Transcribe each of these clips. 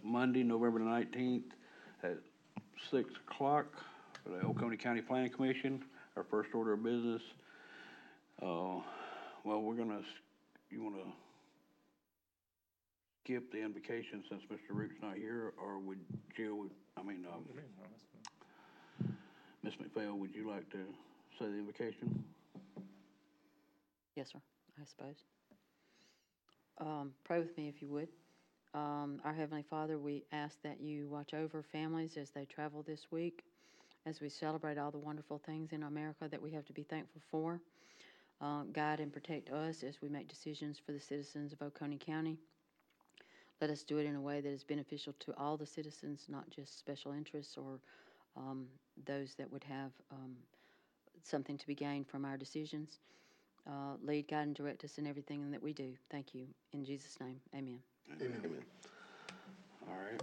Monday, November the 19th at 6 o'clock for the Oconee County Planning Commission. Our first order of business. Well, you want to skip the invocation since Mr. Root's not here, or would Jill, Ms. McPhail, would you like to say the invocation? Yes, sir, I suppose. Pray with me if you would. Our Heavenly Father, we ask that you watch over families as they travel this week, as we celebrate all the wonderful things in America that we have to be thankful for. Guide and protect us as we make decisions for the citizens of Oconee County. Let us do it in a way that is beneficial to all the citizens, not just special interests or those that would have something to be gained from our decisions. Lead, guide, and direct us in everything that we do. Thank you. In Jesus' name, amen. Amen. Amen. All right.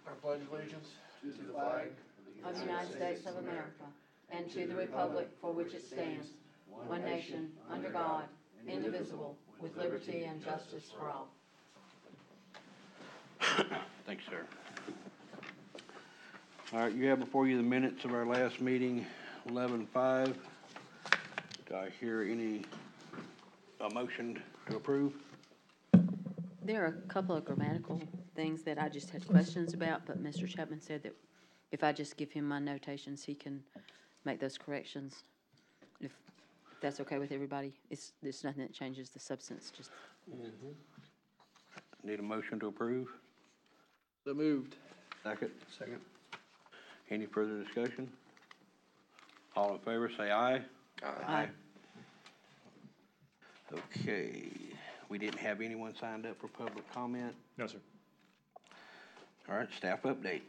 I pledge allegiance to the flag of the United States of America and to the republic for which it stands, one nation, under God, indivisible, with liberty and justice for all. Thanks, sir. All right, you have before you the minutes of our last meeting, 11/5. Do I hear a motion to approve? There are a couple of grammatical things that I just had questions about, but Mr. Chapman said that if I just give him my notations, he can make those corrections. If that's okay with everybody, there's nothing that changes the substance, just. Need a motion to approve? So moved. Second? Second. Any further discussion? All in favor, say aye. Aye. Okay, we didn't have anyone signed up for public comment. No, sir. All right, staff update.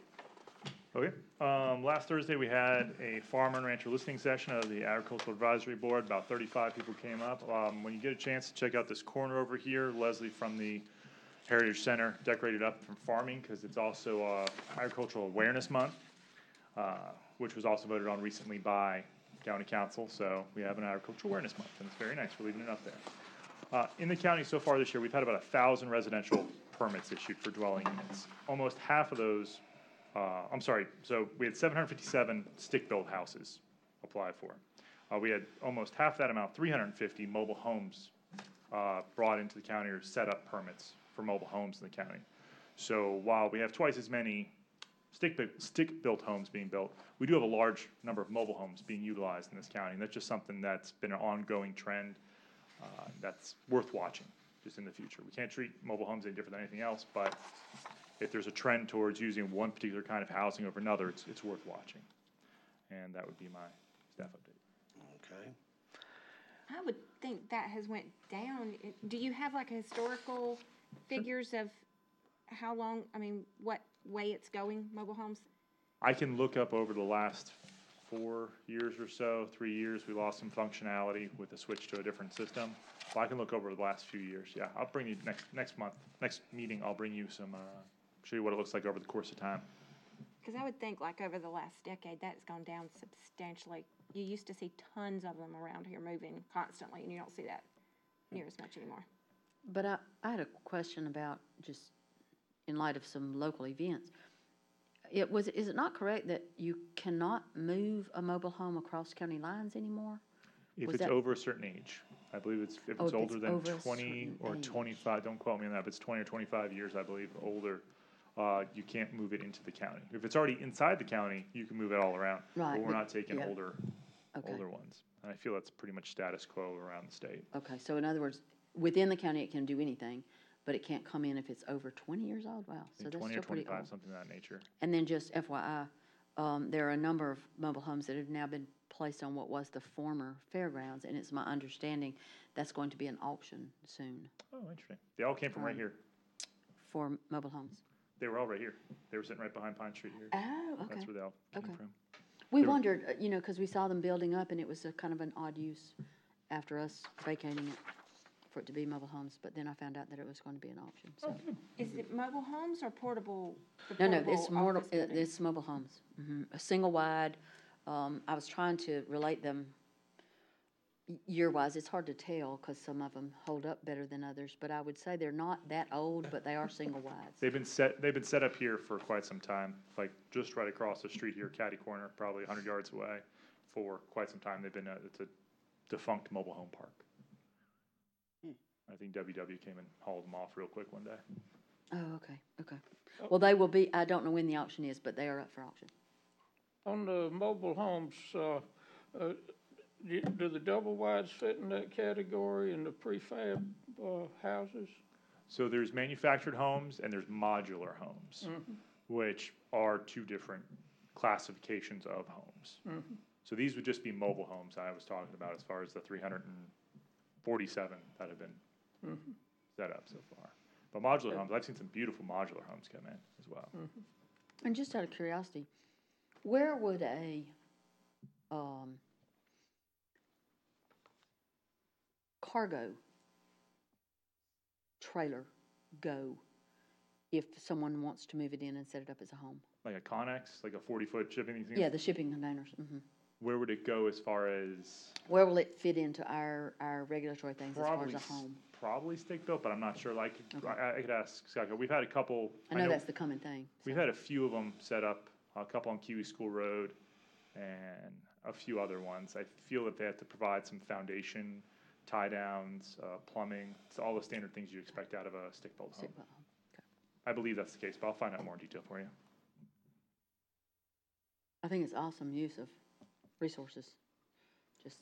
Okay. Last Thursday, we had a farmer and rancher listening session of the Agricultural Advisory Board. About 35 people came up. When you get a chance to check out this corner over here, Leslie from the Heritage Center decorated up from farming because it's also Agricultural Awareness Month, which was also voted on recently by County Council. So we have an Agricultural Awareness Month, and it's very nice. We're leaving it up there. In the county so far this year, we've had about 1,000 residential permits issued for dwelling units. Almost half of those, so we had 757 stick-built houses applied for. We had almost half that amount, 350 mobile homes brought into the county or set up permits for mobile homes in the county. So while we have twice as many stick-built homes being built, we do have a large number of mobile homes being utilized in this county, and that's just something that's been an ongoing trend that's worth watching just in the future. We can't treat mobile homes any different than anything else, but if there's a trend towards using one particular kind of housing over another, it's worth watching. And that would be my staff update. Okay. I would think that has went down. Do you have like a historical figures of how long, what way it's going, mobile homes? I can look up over the last 4 years or so, 3 years, we lost some functionality with the switch to a different system. Well, I can look over the last few years. Yeah, I'll bring you next meeting, I'll bring you some, show you what it looks like over the course of time. Because I would think like over the last decade, that's gone down substantially. You used to see tons of them around here moving constantly, and you don't see that near as much anymore. But I had a question about just in light of some local events. Is it not correct that you cannot move a mobile home across county lines anymore? If it's over a certain age, I believe if it's older than 20 or 25, don't quote me on that, but it's 20 or 25 years, I believe, older, you can't move it into the county. If it's already inside the county, you can move it all around. Right. But we're not taking yeah. older ones. And I feel that's pretty much status quo around the state. Okay, so in other words, within the county it can do anything, but it can't come in if it's over 20 years old? Wow, so that's 20 still or 25, pretty old. something of that nature. And then just FYI, there are a number of mobile homes that have now been placed on what was the former fairgrounds, and it's my understanding that's going to be an auction soon. Oh, interesting. They all came from right here. For mobile homes. They were all right here. They were sitting right behind Pine Street here. Oh, okay. That's where they all came from. We There- wondered, because we saw them building up, and it was a kind of an odd use after us vacating it for it to be mobile homes, but then I found out that it was going to be an auction, so. Is it mobile homes or portable? No, portable it's more, office building? it's mobile homes. A single wide, I was trying to relate them year-wise, it's hard to tell, because some of them hold up better than others, but I would say they're not that old, but they are single-wides. They've been set up here for quite some time, like just right across the street here, catty corner, probably 100 yards away, for quite some time. It's a defunct mobile home park. I think WW came and hauled them off real quick one day. Oh, okay. Well, they will be, I don't know when the auction is, but they are up for auction. On the mobile homes, do the double wides fit in that category and the prefab, houses? So there's manufactured homes and there's modular homes, which are two different classifications of homes. So these would just be mobile homes I was talking about, as far as the 347 that have been set up so far. But modular homes, I've seen some beautiful modular homes come in as well. And just out of curiosity, where would a, cargo trailer go if someone wants to move it in and set it up as a home? Like a Connex, like a 40-foot shipping thing? Yeah, the shipping containers, Where would it go as far as? Where will it fit into our regulatory things as far as a home? Probably stick-built, but I'm not sure. Like, I could ask Scott. We've had a couple. I know that's the common thing. We've had a few of them set up, a couple on Kiwi School Road, and a few other ones. I feel that they have to provide some foundation, tie downs, plumbing, it's all the standard things you expect out of a stick-built home. Stick-built home. I believe that's the case, but I'll find out more in detail for you. I think it's awesome use of resources. Just,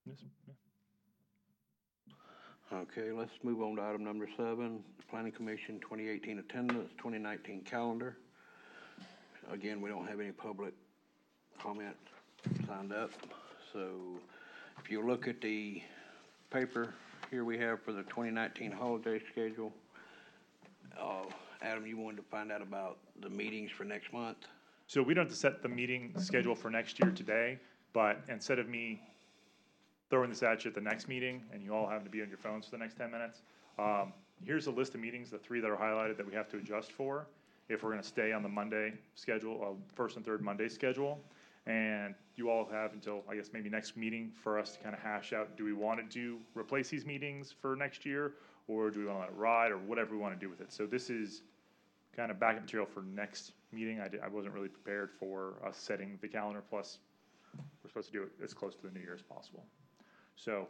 Yes, yeah. Okay, let's move on to item number 7, Planning Commission 2018 attendance, 2019 calendar. Again, we don't have any public comment signed up, so if you look at the paper here we have for the 2019 holiday schedule, Adam, you wanted to find out about the meetings for next month? So we don't have to set the meeting schedule for next year today, but instead of me throwing this at you at the next meeting, and you all having to be on your phones for the next 10 minutes, here's a list of meetings, the 3 that are highlighted that we have to adjust for if we're gonna stay on the Monday schedule, first and third Monday schedule. And you all have until, I guess, maybe next meeting for us to kind of hash out, do we want to replace these meetings for next year, or do we want to let it ride, or whatever we want to do with it. So this is kind of backup material for next meeting. I wasn't really prepared for us setting the calendar, plus we're supposed to do it as close to the new year as possible. So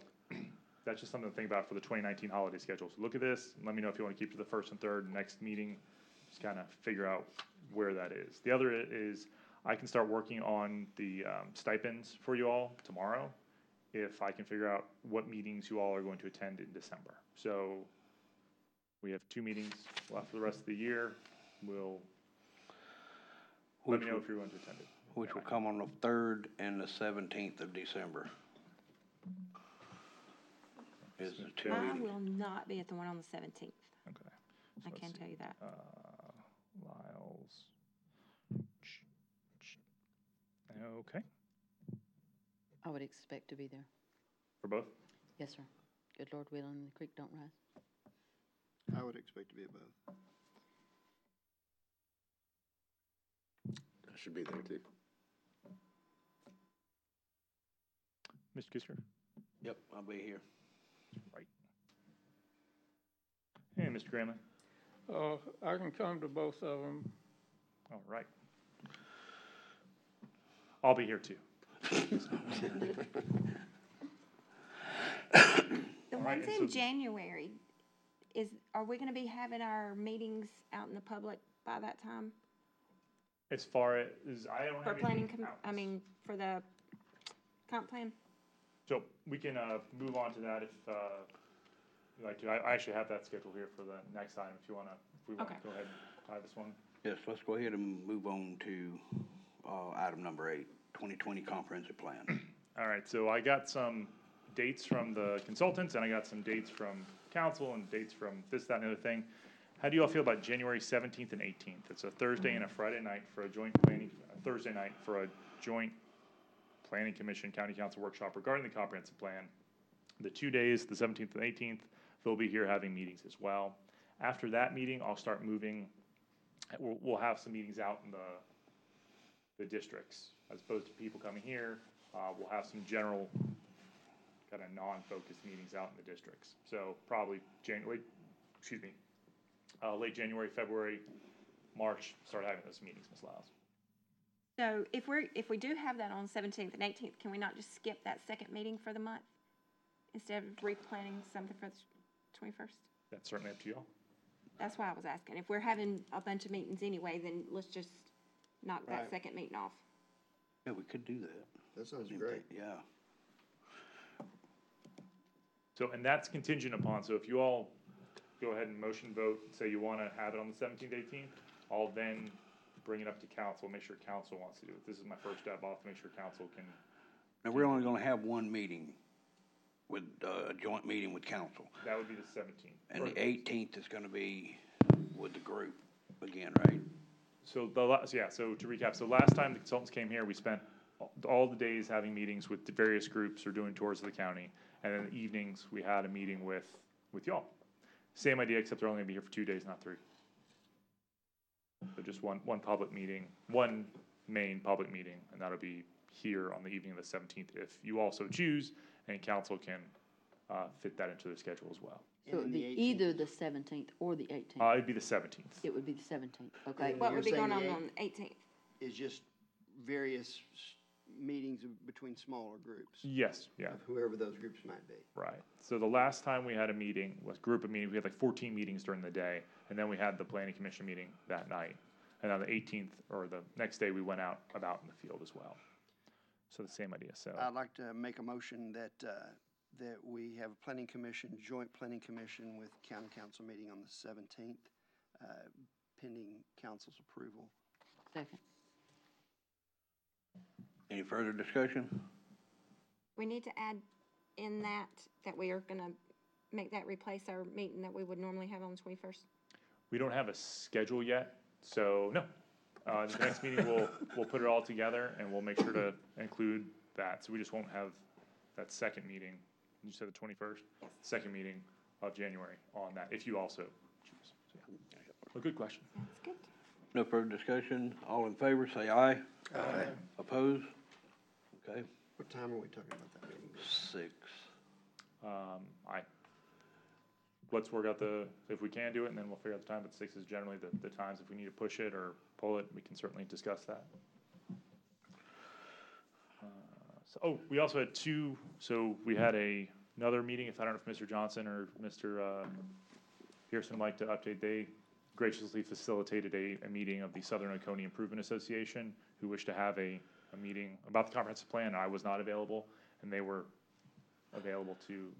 that's just something to think about for the 2019 holiday schedule. So look at this, and let me know if you want to keep to the first and third next meeting, just kind of figure out where that is. The other is, I can start working on the stipends for you all tomorrow if I can figure out what meetings you all are going to attend in December. So we have 2 meetings left for the rest of the year. Let me know if you're going to attend it. Which will come on the 3rd and the 17th of December. Is the 2 I meetings. will not be at the one on the 17th. Okay. I can tell you that. Lyles. Okay, I would expect to be there. for both? Yes, sir. Good Lord willing, the creek don't rise. I would expect to be at both. I should be there too. Mr. Kisser? Yep, I'll be here. Right. Hey, Mr. Gramley? I can come to both of them. All right. I'll be here too. The right, ones and in so- January, are we gonna be having our meetings out in the public by that time? As far as, I don't For have planning, anything else. for the comp plan? So we can move on to that if you'd like to. I actually have that scheduled here for the next item if we want to Okay. go ahead and tie this one. Yes, let's go ahead and move on to item number 8, 2020 comprehensive plan. All right, so I got some dates from the consultants, and I got some dates from council, and dates from this, that, and the other thing. How do you all feel about January 17th and 18th? It's a Thursday and a Friday night for a joint planning, Thursday night for a joint planning commission, county council workshop regarding the comprehensive plan. The 2 days, the 17th and 18th, they'll be here having meetings as well. After that meeting, I'll start moving, we'll have some meetings out in the districts, as opposed to people coming here, we'll have some general kind of non-focused meetings out in the districts. So probably late January, February, March, start having those meetings, Ms. Lyles. So if we do have that on the 17th and 18th, can we not just skip that second meeting for the month instead of replanning something for the 21st? That's certainly up to you all. That's why I was asking. If we're having a bunch of meetings anyway, then let's just knock that Right. second meeting off. Yeah, we could do that. That sounds great. Yeah. So, and that's contingent upon, so if you all go ahead and motion vote, say you wanna have it on the 17th, 18th, I'll then bring it up to council, make sure council wants to do it. This is my first step off, to make sure council can, Now, we're only gonna have one meeting with, a joint meeting with council. that would be the 17th. And the 18th is gonna be with the group again, right? So so to recap, so last time the consultants came here, we spent all the days having meetings with the various groups or doing tours of the county. And then the evenings, we had a meeting with y'all. Same idea, except they're only gonna be here for 2 days, not 3. So just one public meeting, one main public meeting, and that'll be here on the evening of the 17th, if you also choose, and council can, fit that into their schedule as well. So it would be either the 17th or the 18th. It'd be the 17th. It would be the 17th, okay? And What you're would be saying going on the on the 18th? Is just various meetings between smaller groups, Yes, yeah. of whoever those groups might be. Right. So the last time we had a meeting, was group of meetings, we had like 14 meetings during the day, and then we had the planning commission meeting that night. And on the 18th, or the next day, we went out about in the field as well. So the same idea, so. I'd like to make a motion that, that we have a planning commission, joint planning commission with county council meeting on the 17th, pending council's approval. Second. Any further discussion? We need to add in that we are gonna make that replace our meeting that we would normally have on the 21st. We don't have a schedule yet, so no. The next meeting, we'll put it all together, and we'll make sure to include that. So we just won't have that second meeting, you said the 21st? Second meeting of January on that, if you also choose. So, yeah. Well, good question. That's good. No further discussion? All in favor, say aye. Aye. Opposed? Okay, What time are we talking about that meeting? 6. Let's work out if we can do it, and then we'll figure out the time, but 6 is generally the times. If we need to push it or pull it, we can certainly discuss that. We also had so we had another meeting, I don't know if Mr. Johnson or Mr. Pearson would like to update. They graciously facilitated a meeting of the Southern Oconee Improvement Association, who wished to have a meeting about the comprehensive plan. I was not available, and they were available to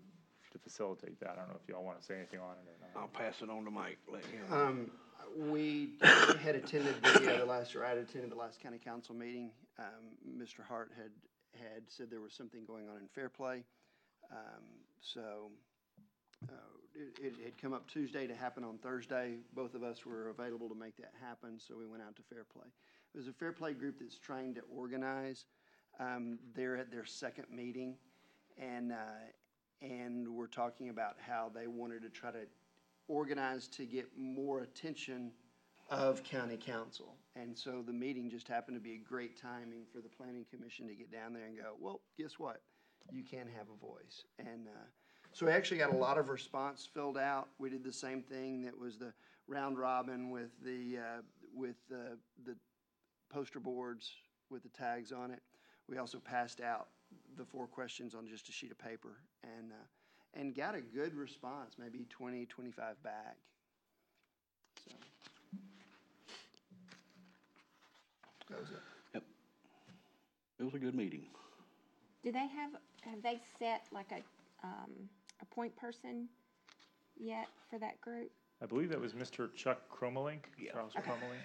facilitate that. I don't know if y'all want to say anything on it or not. I'll pass it on to Mike, let him. We had attended I had attended the last county council meeting. Mr. Hart had said there was something going on in Fairplay. It had come up Tuesday to happen on Thursday. Both of us were available to make that happen, so we went out to Fairplay. It was a Fairplay group that's trying to organize. They're at their second meeting, and we're talking about how they wanted to try to organize to get more attention of county council. And so the meeting just happened to be a great timing for the planning commission to get down there and go, well, guess what? You can have a voice. And so we actually got a lot of response filled out. We did the same thing that was the round robin with the poster boards with the tags on it. We also passed out the 4 questions on just a sheet of paper and got a good response, maybe 20, 25 back. So that was it. Yep. It was a good meeting. Do they have they set like a point person yet for that group? I believe that was Mr. Chuck Cromelink, Yeah. Charles Cromelink,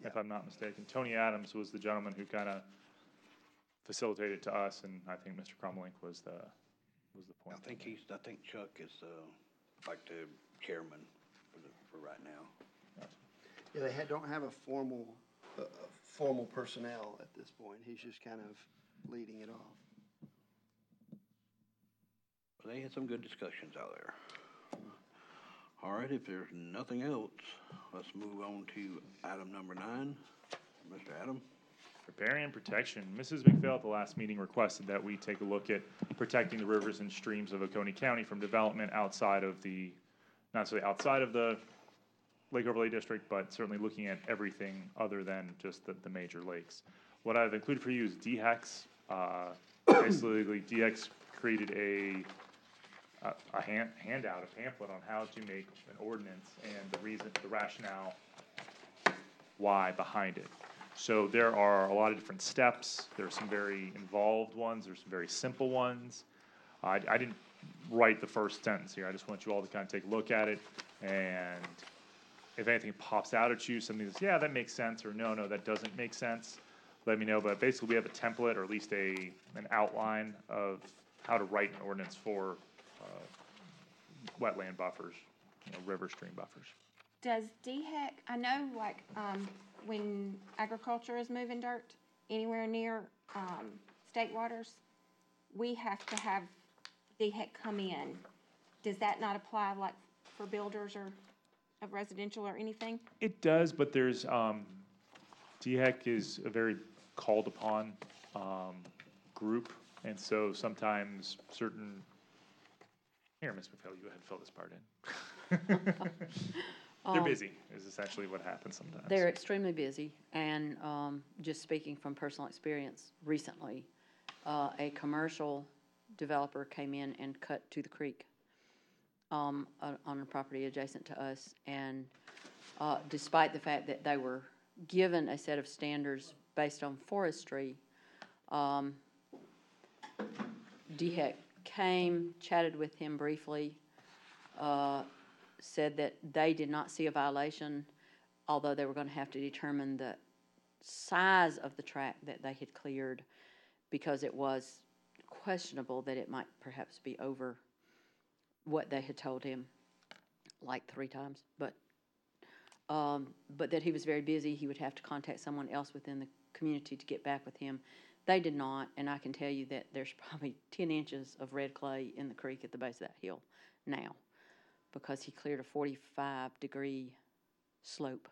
if I'm not mistaken. Tony Adams was the gentleman who kind of facilitated to us, and I think Mr. Cromelink was the point. I think Chuck is, like the chairman for right now. Yeah, they don't have a formal personnel at this point. He's just kind of leading it off. They had some good discussions out there. All right, if there's nothing else, let's move on to item number 9. Mr. Adam? Riparian protection. Mrs. McPhail at the last meeting requested that we take a look at protecting the rivers and streams of Oconee County from development outside of the, not necessarily outside of the Lake Overlay District, but certainly looking at everything other than just the major lakes. What I've included for you is DHEX. Basically, DHEX created a handout, a pamphlet on how to make an ordinance and the rationale why behind it. So there are a lot of different steps. There are some very involved ones. There's some very simple ones. I didn't write the first sentence here. I just want you all to kind of take a look at it, and if anything pops out at you, something that's, yeah, that makes sense, or no, that doesn't make sense, let me know. But basically, we have a template, or at least an outline of how to write an ordinance for wetland buffers, river stream buffers. Does DHEC, I know like, when agriculture is moving dirt anywhere near, state waters, we have to have DHEC come in. Does that not apply like for builders or of residential or anything? It does, but there's, DHEC is a very called upon, group, and so sometimes certain, here, Ms. McPhail, you go ahead and fill this part in. They're busy, is essentially what happens sometimes. They're extremely busy, and just speaking from personal experience, recently, a commercial developer came in and cut to the creek on a property adjacent to us, and despite the fact that they were given a set of standards based on forestry, DHEC came, chatted with him briefly, said that they did not see a violation, although they were going to have to determine the size of the tract that they had cleared, because it was questionable that it might perhaps be over what they had told him like 3 times, but that he was very busy. He would have to contact someone else within the community to get back with him. They did not, and I can tell you that there's probably 10 inches of red clay in the creek at the base of that hill now, because he cleared a 45-degree slope.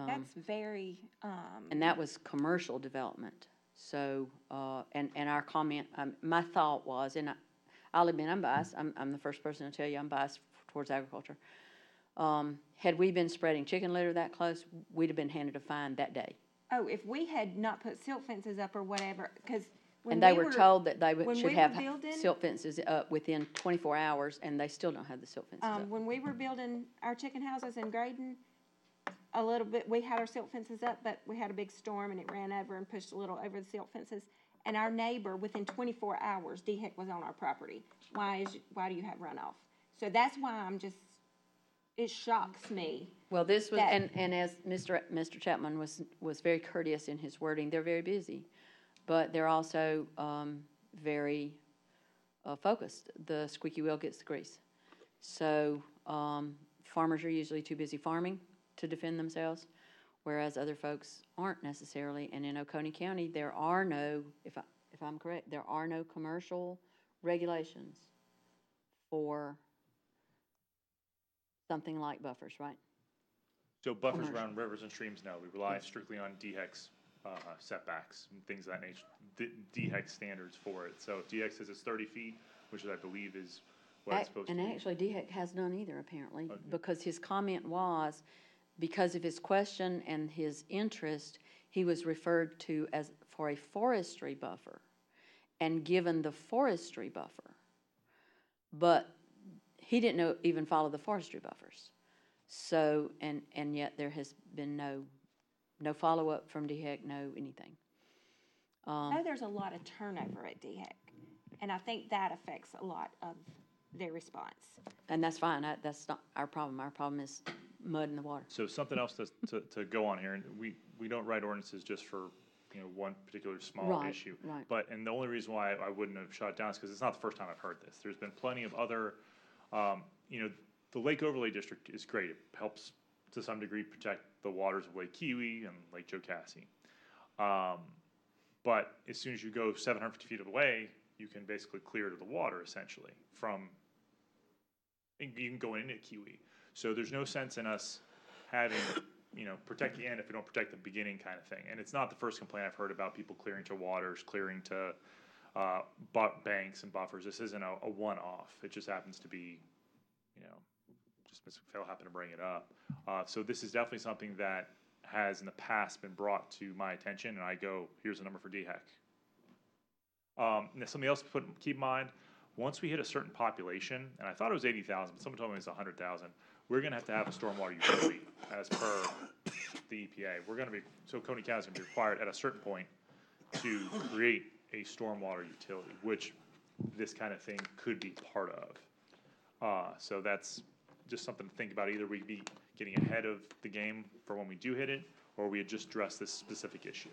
That's very, And that was commercial development. So, and our comment, my thought was, and I'll admit I'm biased. I'm the first person to tell you I'm biased towards agriculture. Had we been spreading chicken litter that close, we'd have been handed a fine that day. oh, if we had not put silt fences up or whatever, because when And they we were told that they when should we have were building- silt fences up within 24 hours, and they still don't have the silt fences up. when we were building our chicken houses in Graydon, a little bit, we had our silt fences up, but we had a big storm and it ran over and pushed a little over the silt fences. And our neighbor, within 24 hours, DHEC was on our property. Why do you have runoff? So that's why it shocks me. Well, this was, that- and as Mr. Chapman was very courteous in his wording, they're very busy, but they're also very focused. The squeaky wheel gets the grease. So farmers are usually too busy farming to defend themselves, whereas other folks aren't necessarily. And in Oconee County, there are no, if I'm correct, there are no commercial regulations for something like buffers, right? So buffers Commercial. around rivers and streams, no, we rely strictly on DHEC's setbacks and things of that nature, DHEC standards for it. So DHEC says it's 30 feet, which I believe is what it's supposed to And be. actually, DHEC has none either, apparently, Okay. because his comment was, because of his question and his interest, he was referred to as for a forestry buffer and given the forestry buffer. But he didn't even follow the forestry buffers. So, and yet there has been no follow-up from DHEC, no anything. I know there's a lot of turnover at DHEC, and I think that affects a lot of their response. And that's fine, that's not our problem. Our problem is mud in the water. So something else to go on here, and we don't write ordinances just for, one particular small Right, issue. right. But, and the only reason why I wouldn't have shot it down is because it's not the first time I've heard this. There's been plenty of other, the Lake Overlay District is great. It helps to some degree protect the waters of Lake Kiwi and Lake Jocassee. But as soon as you go 750 feet away, you can basically clear to the water essentially and you can go into Kiwi. So there's no sense in us having, protect the end if we don't protect the beginning kind of thing. And it's not the first complaint I've heard about people clearing to waters, clearing to banks and buffers. This isn't a one-off. It just happens to be, just Ms. McPhail happened to bring it up. So this is definitely something that has in the past been brought to my attention, and I go, here's the number for DHEC. Now something else to keep in mind, once we hit a certain population, and I thought it was 80,000, but someone told me it was 100,000, we're gonna have to have a stormwater utility as per the EPA. So Coney County's gonna be required at a certain point to create a stormwater utility, which this kind of thing could be part of. So that's just something to think about. Either we'd be getting ahead of the game for when we do hit it, or we had just addressed this specific issue.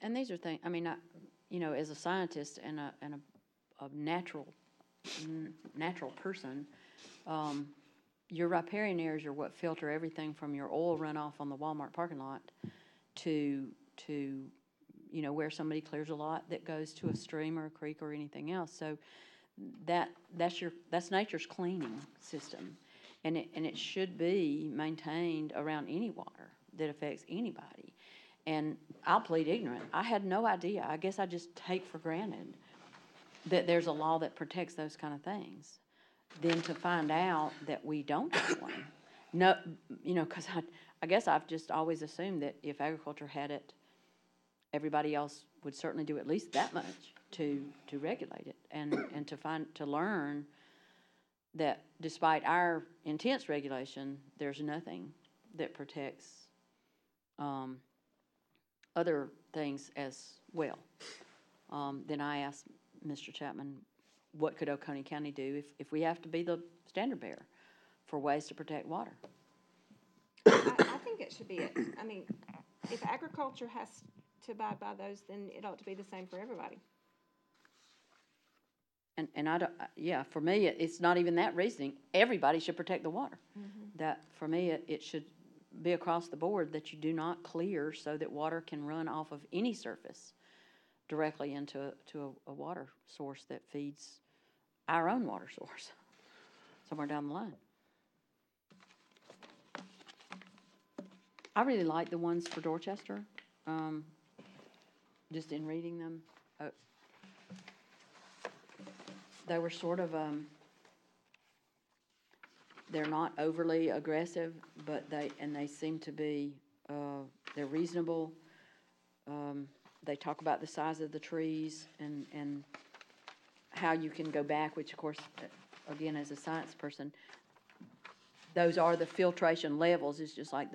And these are things, I mean, as a scientist and a natural person, your riparian areas are what filter everything from your oil runoff on the Walmart parking lot to where somebody clears a lot that goes to a stream or a creek or anything else. So that's nature's cleaning system, and it should be maintained around any water that affects anybody. And I'll plead ignorant. I had no idea. I guess I just take for granted that there's a law that protects those kind of things. Then to find out that we don't have one. No, because I guess I've just always assumed that if agriculture had it, everybody else would certainly do at least that much to regulate it and to learn that despite our intense regulation, there's nothing that protects other things as well. Then I asked Mr. Chapman, what could Oconee County do if we have to be the standard bearer for ways to protect water? I think it should be, if agriculture has to abide by those, then it ought to be the same for everybody. And I don't, for me, it's not even that reasoning. Everybody should protect the water. That, for me, it should be across the board that you do not clear so that water can run off of any surface directly into a water source that feeds our own water source somewhere down the line. I really like the ones for Dorchester, just in reading them. They were sort of, they're not overly aggressive, but they seem to be, they're reasonable. They talk about the size of the trees and how you can go back, which of course, again, as a science person, those are the filtration levels. It's just like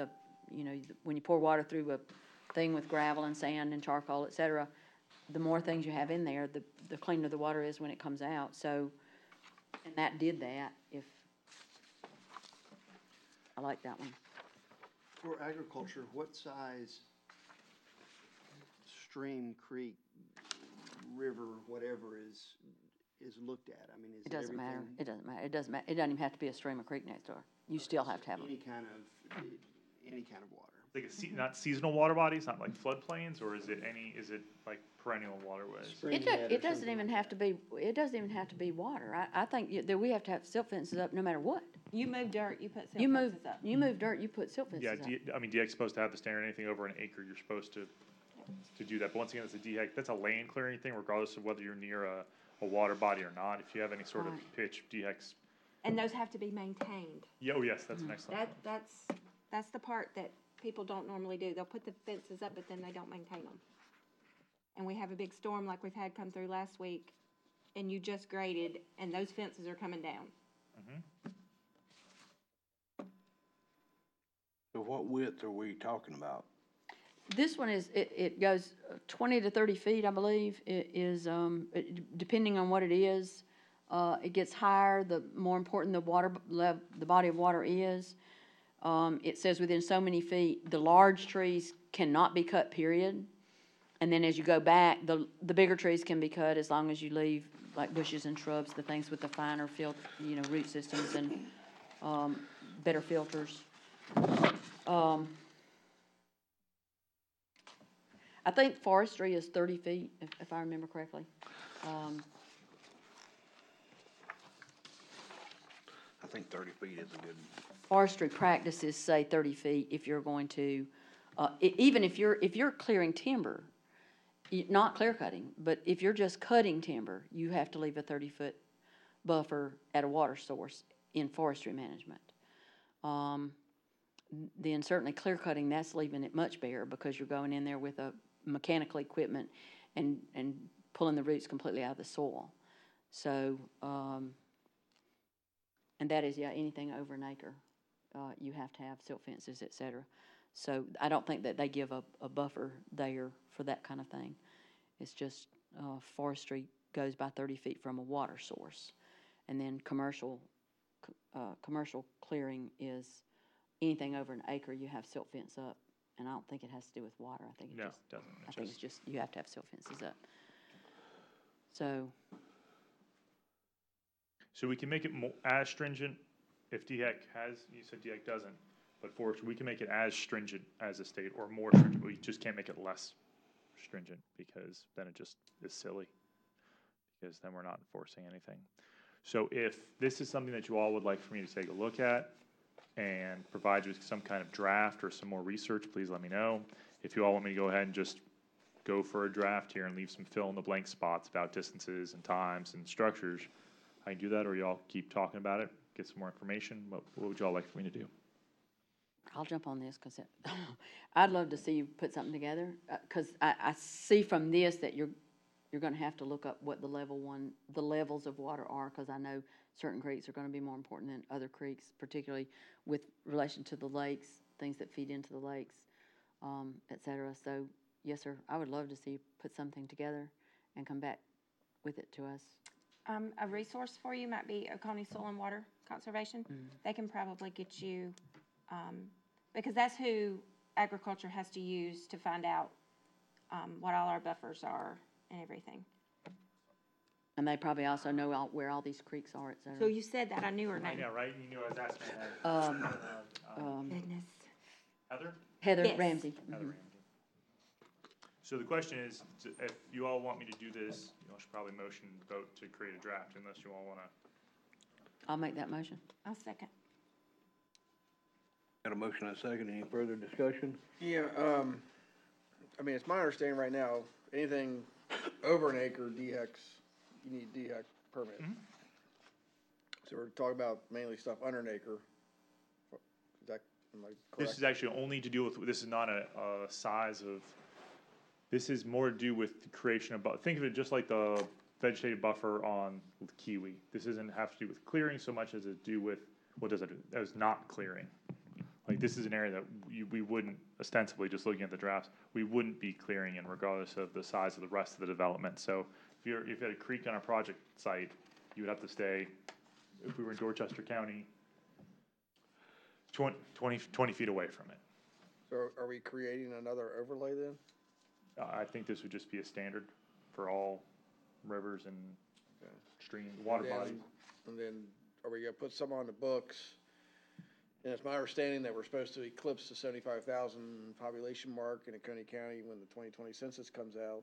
when you pour water through a thing with gravel and sand and charcoal, et cetera, the more things you have in there, the cleaner the water is when it comes out. So, and that did that. I like that one. For agriculture, what size stream, creek, river, whatever is looked at? I mean, is It doesn't matter. everything- It doesn't matter. It doesn't matter. It doesn't even have to be a stream or creek next door. You still have to have them. Any kind of water. Like not seasonal water bodies, not like floodplains, or is it like perennial waterways? It doesn't even have to be. It doesn't even have to be water. I think that we have to have silt fences up no matter what. You move dirt, you put silt You move fences up. you move dirt, you put silt fences Yeah, up. DHEC's supposed to have the standard, anything over an acre, you're supposed to do that. But once again, it's a DHEC, that's a land clearing thing, regardless of whether you're near a water body or not. If you have any sort of Right. pitch, DHEC's, And those have to be maintained. yeah, oh yes, that's an excellent. That's the part that people don't normally do. They'll put the fences up, but then they don't maintain them. And we have a big storm like we've had come through last week, and you just graded, and those fences are coming down. So what width are we talking about? This one it goes 20 to 30 feet, I believe. It is depending on what it is. It gets higher the more important the body of water is. It says within so many feet, the large trees cannot be cut, period. And then as you go back, the bigger trees can be cut as long as you leave like bushes and shrubs, the things with the finer root systems and better filters. I think forestry is 30 feet, if I remember correctly. I think 30 feet is a good, Forestry practices say 30 feet if you're going to, even if you're clearing timber, not clear cutting, but if you're just cutting timber, you have to leave a 30-foot buffer at a water source in forestry management. Then certainly clear cutting, that's leaving it much bare because you're going in there with a mechanical equipment and pulling the roots completely out of the soil. So, and that is, yeah, anything over an acre, you have to have silt fences, et cetera. So I don't think that they give a buffer there for that kind of thing. It's just, forestry goes by 30 feet from a water source. And then commercial clearing is anything over an acre, you have silt fence up. And I don't think it has to do with water. I think it No, just, it doesn't. I think it's just, you have to have silt fences up. So, So we can make it more, as stringent if DHEC has, you said DHEC doesn't, but forestry, we can make it as stringent as a state or more stringent. We just can't make it less stringent because then it just is silly. Because then we're not enforcing anything. So if this is something that you all would like for me to take a look at and provide you with some kind of draft or some more research, please let me know. If you all want me to go ahead and just go for a draft here and leave some fill in the blank spots about distances and times and structures, I can do that, or y'all keep talking about it, get some more information. What would y'all like for me to do? I'll jump on this because I'd love to see you put something together. Because I see from this that you're going to have to look up what the levels of water are, because I know certain creeks are going to be more important than other creeks, particularly with relation to the lakes, things that feed into the lakes, et cetera. So, yes, sir, I would love to see you put something together and come back with it to us. A resource for you might be Oconee Soil and Water Conservation. They can probably get you, because that's who agriculture has to use to find out what all our buffers are and everything. And they probably also know where all these creeks are, et cetera. So you said that, I knew her I name. know, right? You knew I was asking that. Goodness. Heather? Heather Yes. Ramsey. Heather Ramsey. So the question is, if you all want me to do this, you all should probably motion vote to create a draft, unless you all want to. I'll make that motion. I'll second. got a motion and a second, any further discussion? Yeah, I mean, it's my understanding right now, anything over an acre, DHEC's, you need DHEC permit. So we're talking about mainly stuff under an acre. Is that, am I This correct? is actually only to do with, this is not a size of, this is more to do with the creation of, think of it just like the vegetative buffer on kiwi. This doesn't have to do with clearing so much as it do with, what does it do? That is not clearing. Like, this is an area that we wouldn't, ostensibly, just looking at the drafts, we wouldn't be clearing in regardless of the size of the rest of the development. So if you had a creek on a project site, you would have to stay, if we were in Dorchester County, 20 feet away from it. So are we creating another overlay then? I think this would just be a standard for all rivers and Okay. streams, water And then- bodies. And then, are we gonna put some on the books? And it's my understanding that we're supposed to eclipse the 75,000 population mark in Oconee County when the 2020 census comes out.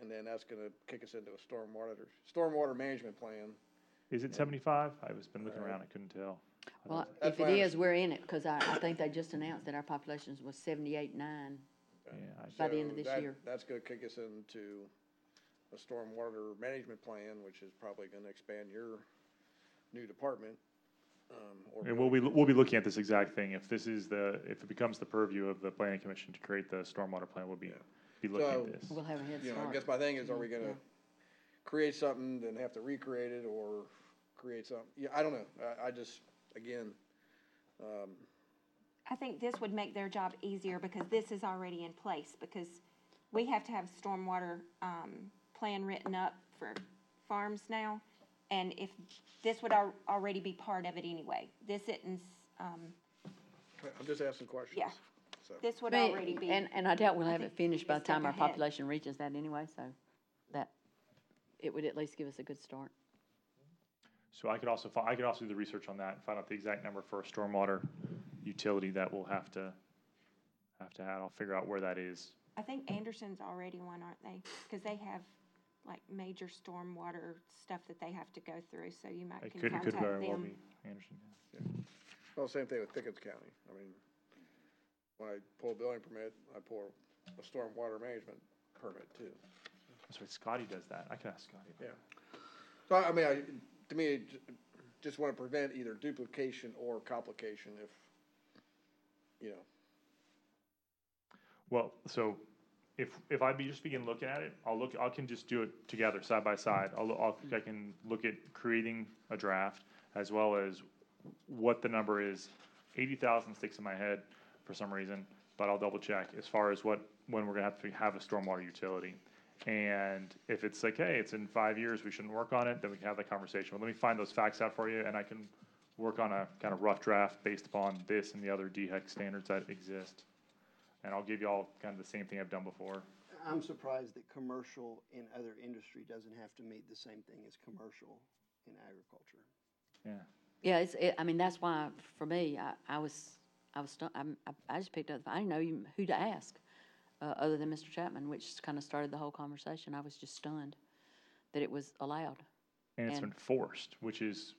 And then that's gonna kick us into a stormwater management plan. Is it 75? I was been looking around, I couldn't tell. Well, That's if it my is, we're in it, because I think they just announced that our population was 78.9 Yeah, by the end of So this year. That's gonna kick us into a stormwater management plan, which is probably gonna expand your new department. And we'll be looking at this exact thing. If this is if it becomes the purview of the planning commission to create the stormwater plan, we'll be looking So- at this. We'll have a head You know, I start. guess my thing is, are we Yeah. gonna create something, then have to recreate it, or create something? Yeah, I don't know. I just, again, I think this would make their job easier because this is already in place, because we have to have stormwater, plan written up for farms now. And if, this would already be part of it anyway. This isn't, I'm just asking questions. Yeah. So, this would But- already be. And I doubt we'll have it think finished by the it's step time our ahead. population reaches that anyway, so that, it would at least give us a good start. So I could also do the research on that and find out the exact number for a stormwater utility that we'll have to have. I'll figure out where that is. I think Anderson's already one, aren't they? Because they have like major stormwater stuff that they have to go through, so you might It can could contact very well them. be Anderson. Well, same thing with Pickens County. I mean, when I pull a building permit, I pull a stormwater management permit too. That's right, Scotty does that. I can ask Scotty. Yeah. So, I mean, to me, just want to prevent either duplication or complication if, you know. Well, so if I just begin looking at it, I can just do it together, side by side. I can look at creating a draft as well as what the number is. 80,000 sticks in my head for some reason, but I'll double check as far as when we're gonna have a stormwater utility. And if it's like, hey, it's in 5 years, we shouldn't work on it, then we can have that conversation. But let me find those facts out for you, and I can work on a kind of rough draft based upon this and the other DHEC standards that exist. And I'll give you all kind of the same thing I've done before. I'm surprised that commercial in other industry doesn't have to meet the same thing as commercial in agriculture. Yeah. Yeah, I mean, that's why, for me, I was I just picked up, I didn't know who to ask, other than Mr. Chapman, which kind of started the whole conversation. I was just stunned that it was allowed. And it's And- enforced, which is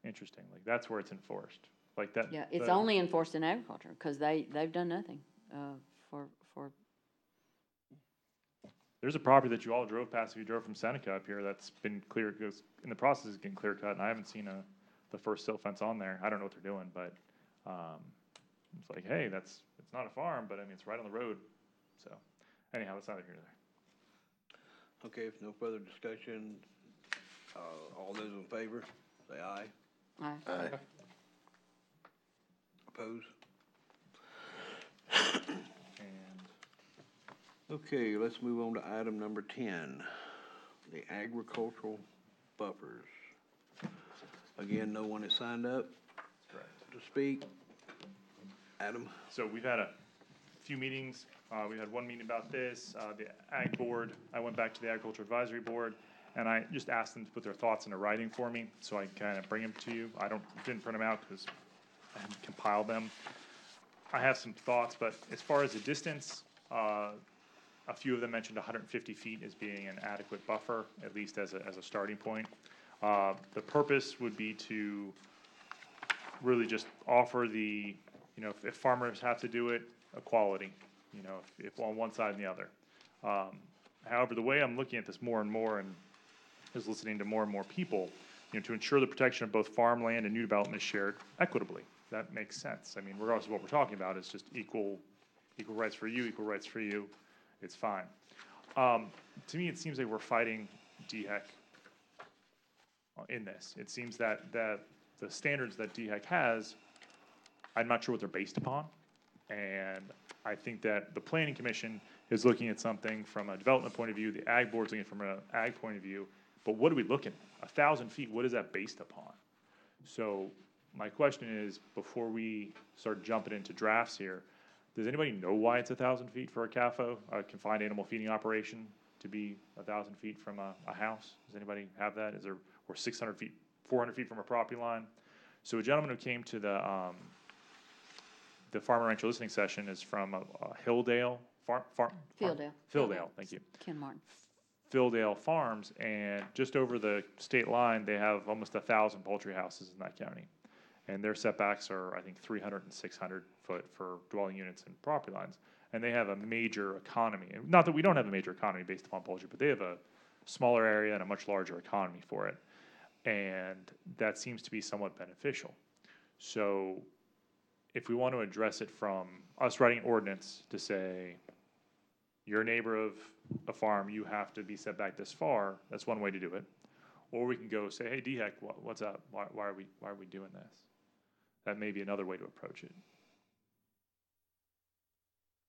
interesting. Like, that's where it's enforced. Like that. Yeah, it's the- only enforced in agriculture, because they've done nothing, for, There's a property that you all drove past if you drove from Seneca up here that's been clear, goes in the process of getting clear cut, and I haven't seen the first silt fence on there. I don't know what they're doing, but, it's like, hey, it's not a farm, but I mean, it's right on the road. So anyhow, it's neither here nor there. Okay, if no further discussion, all those in favor, say aye. I, Oppose? And Okay, let's move on to item number 10, the agricultural buffers. Again, no one has signed up to speak. Adam? so we've had a few meetings. We had one meeting about this, the Ag Board. I went back to the Agriculture Advisory Board, and I just asked them to put their thoughts into writing for me, so I can kind of bring them to you. Didn't print them out because I hadn't compiled them. I have some thoughts, but as far as the distance, a few of them mentioned 150 feet as being an adequate buffer, at least as a starting point. The purpose would be to really just offer the, if farmers have to do it, equality, if on one side and the other. However, the way I'm looking at this more and more and is listening to more and more people, to ensure the protection of both farmland and new development is shared equitably. That makes sense. I mean, regardless of what we're talking about, it's just equal rights for you, equal rights for you. It's fine. To me, it seems like we're fighting DHEC in this. It seems that the standards that DHEC has, I'm not sure what they're based upon. And I think that the Planning Commission is looking at something from a development point of view, the Ag Board's looking from an ag point of view, but what are we looking at? 1,000 feet, what is that based upon? So my question is, before we start jumping into drafts here, does anybody know why it's 1,000 feet for a CAFO, a confined animal feeding operation, to be 1,000 feet from a house? Does anybody have that? Or 600 feet, 400 feet from a property line? So a gentleman who came to the Farm and Rancher listening session is from Hilldale Fieldale, thank you. Ken Martin. Fieldale Farms, and just over the state line, they have almost 1,000 poultry houses in that county. And their setbacks are, I think, 300 and 600 foot for dwelling units and property lines. And they have a major economy. And not that we don't have a major economy based upon poultry, but they have a smaller area and a much larger economy for it. And that seems to be somewhat beneficial. So if we want to address it from us writing an ordinance to say, you're a neighbor of a farm, you have to be set back this far, that's one way to do it. Or we can go say, hey, DHEC, what's up? Why are we doing this? That may be another way to approach it.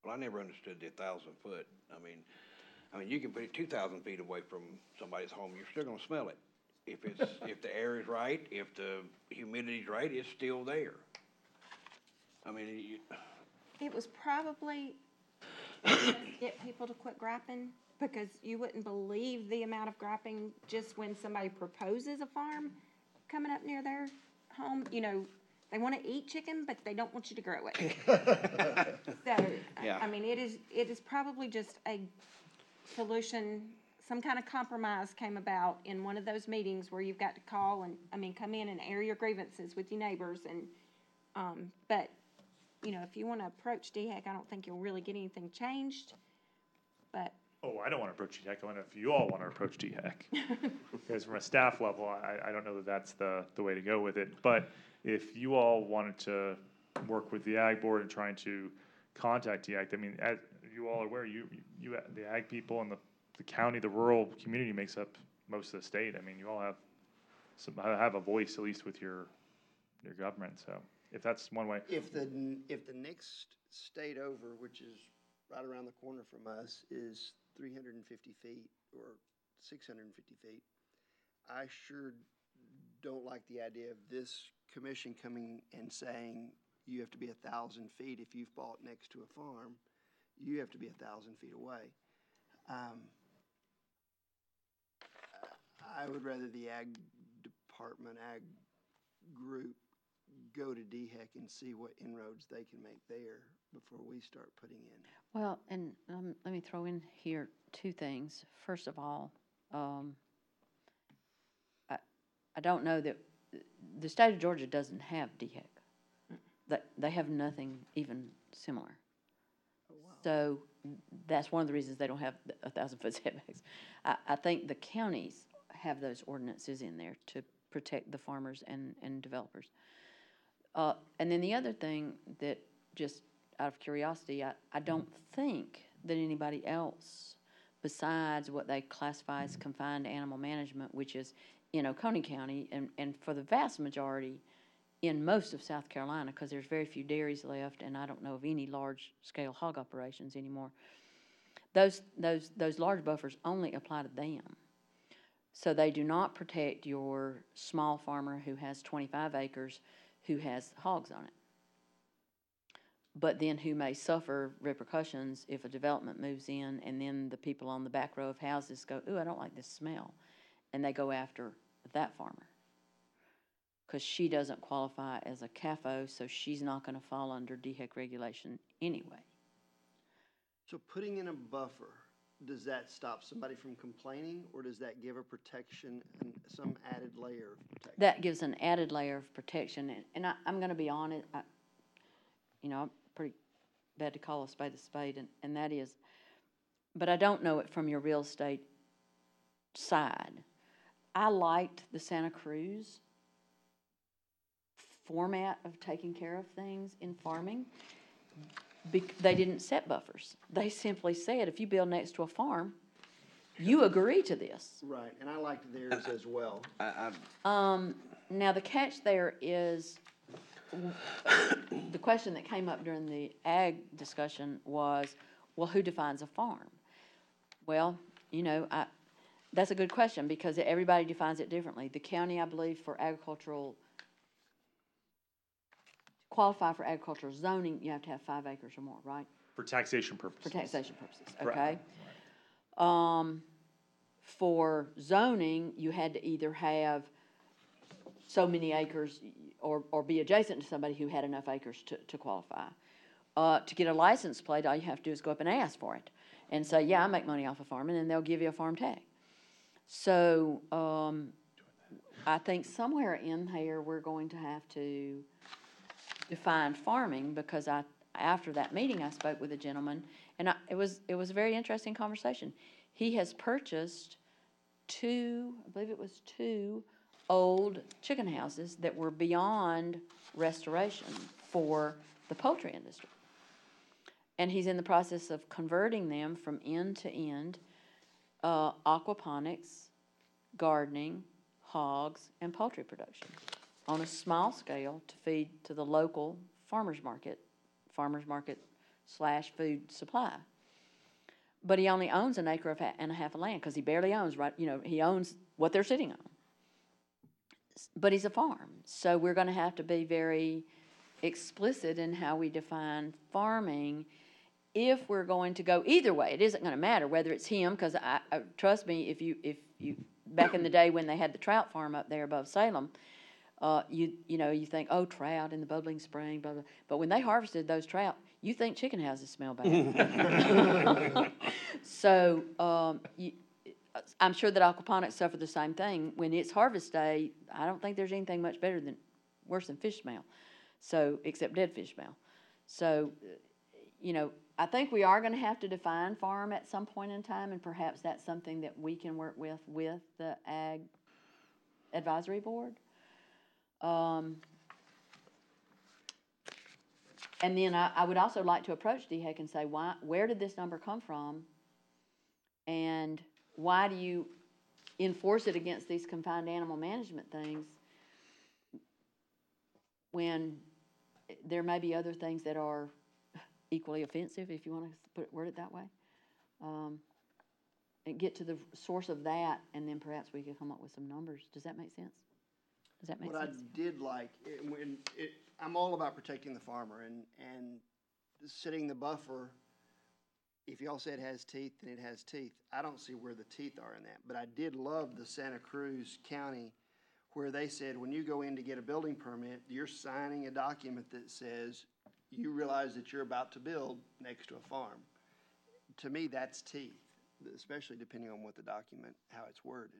Well, I never understood the 1,000 foot. I mean, you can put it 2,000 feet away from somebody's home, you're still gonna smell it. If the air is right, if the humidity's right, it's still there. I mean, It was probably to get people to quit grapping, because you wouldn't believe the amount of grapping just when somebody proposes a farm coming up near their home. They want to eat chicken, but they don't want you to grow it. So, Yeah. I mean, it is probably just a solution some kind of compromise came about in one of those meetings where you've got to call and, come in and air your grievances with your neighbors and, but, if you wanna approach DHEC, I don't think you'll really get anything changed, but, Oh, I don't want to approach DHEC. I wonder if you all want to approach DHEC. Because from a staff level, I don't know that that's the way to go with it. But if you all wanted to work with the Ag Board and trying to contact DHEC, I mean, as you all are aware, the ag people and the county, the rural community makes up most of the state. I mean, you all have a voice, at least with your government. So if that's one way. If the next state over, which is right around the corner from us, is 350 feet or 650 feet, I sure don't like the idea of this commission coming and saying you have to be 1,000 feet. If you've bought next to a farm, you have to be 1,000 feet away. I would rather the ag department, ag group, go to DHEC and see what inroads they can make there before we start putting in. Well, and let me throw in here two things. First of all, I don't know that the state of Georgia doesn't have DHEC. They have nothing even similar. So that's one of the reasons they don't have 1,000-foot setbacks. I think the counties have those ordinances in there to protect the farmers and developers. And then the other thing that, just out of curiosity, I don't think that anybody else besides what they classify as confined animal management, which is in Oconee County, and for the vast majority in most of South Carolina, because there's very few dairies left, and I don't know of any large-scale hog operations anymore. Those large buffers only apply to them. So they do not protect your small farmer who has 25 acres who has hogs on it, but then who may suffer repercussions if a development moves in and then the people on the back row of houses go, ooh, I don't like this smell, and they go after that farmer because she doesn't qualify as a CAFO, so she's not going to fall under DHEC regulation anyway. So putting in a buffer, does that stop somebody from complaining, or does that give a protection and some added layer of protection? That gives an added layer of protection, and I'm going to be honest, I'm pretty bad to call a spade, and that is, but I don't know it from your real estate side. I liked the Santa Cruz format of taking care of things in farming. They didn't set buffers. They simply said, if you build next to a farm, you agree to this. Right, and I liked theirs as well. Now, the catch there is, the question that came up during the ag discussion was, well, who defines a farm? Well, that's a good question because everybody defines it differently. The county, I believe, qualify for agricultural zoning, you have to have 5 acres or more, right? For taxation purposes. For taxation purposes, Correct. okay? For zoning, you had to either have so many acres or be adjacent to somebody who had enough acres to qualify. To get a license plate, all you have to do is go up and ask for it and say, yeah, I make money off of farming, and they'll give you a farm tag. So I think somewhere in here we're going to have to define farming, because after that meeting I spoke with a gentleman, and it was a very interesting conversation. He has purchased I believe it was two old chicken houses that were beyond restoration for the poultry industry. And he's in the process of converting them from end to end, aquaponics, gardening, hogs, and poultry production on a small scale to feed to the local farmers market / food supply. But he only owns an acre and a half of land because he barely owns, he owns what they're sitting on. But he's a farm. So we're going to have to be very explicit in how we define farming if we're going to go either way. It isn't going to matter whether it's him, because I trust me, if you back in the day when they had the trout farm up there above Salem, you think, oh, trout in the bubbling spring, blah, blah. But when they harvested those trout, you think chicken houses smell bad. So I'm sure that aquaponics suffer the same thing. When it's harvest day, I don't think there's anything much worse than fish smell. So, except dead fish smell. So, I think we are gonna have to define farm at some point in time, and perhaps that's something that we can work with the Ag Advisory Board. And then I would also like to approach DHEC and say, where did this number come from? And why do you enforce it against these confined animal management things when there may be other things that are equally offensive, if you want to word it that way? And get to the source of that, and then perhaps we could come up with some numbers. Does that make sense? Does that make What sense? I did like, I'm all about protecting the farmer and setting the buffer. If y'all say it has teeth, then it has teeth. I don't see where the teeth are in that, but I did love the Santa Cruz County where they said, when you go in to get a building permit, you're signing a document that says you realize that you're about to build next to a farm. To me, that's teeth, especially depending on what the document, how it's worded.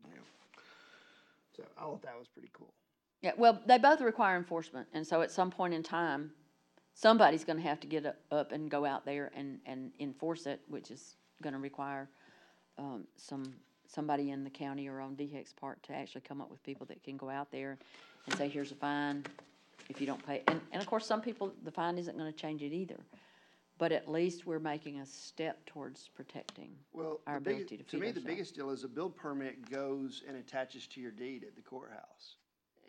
So I thought that was pretty cool. Yeah, well, they both require enforcement, and so at some point in time, somebody's gonna have to get up and go out there and enforce it, which is gonna require, somebody in the county or on DHEC's part to actually come up with people that can go out there and say, here's a fine if you don't pay. And of course, some people, the fine isn't gonna change it either. But at least we're making a step towards protecting Well, our ability to feed to me, the ourselves. biggest deal is a build permit goes and attaches to your deed at the courthouse.